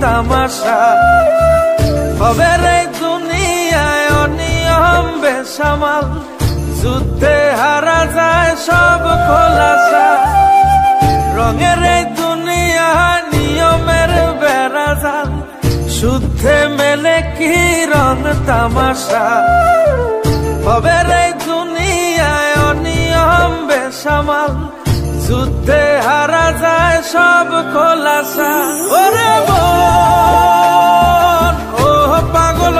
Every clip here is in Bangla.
তামাশা হবে রে দুনিয়ায় অনিয়ম বেসামাল যুদ্ধে হারা যায় সব খোলাসা রঙের এই দুনিয়া নিয়মের বেড়াজাল শুদ্ধে মেলে কি রং তামাশা হবে রে দুনিয়ায় অনিয়ম বেসামাল যুদ্ধে হারা যায় সব খোলাসা ওরে মন ও পাগল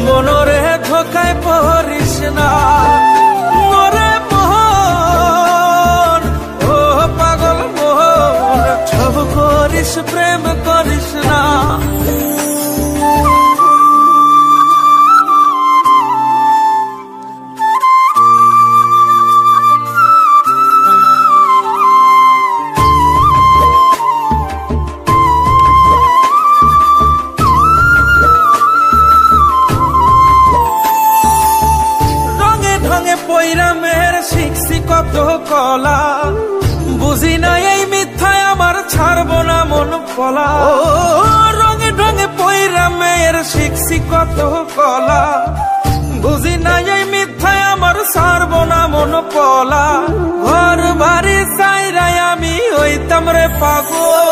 মনরে ধোকায় পড়িস না ওরে মন ও পাগল মন সব করিস প্রেম করিস না কলা বুঝি না এই মিথ্যায় আমার ছাড়বো না মন পলা রঙে ঢঙে পয়রা মেয়ের শিখছি কত কলা বুঝি না এই মিথ্যায় আমার ছাড়বো না মন পলা ঘর বাড়ি চাইরাই আমি হইতাম রে পাগল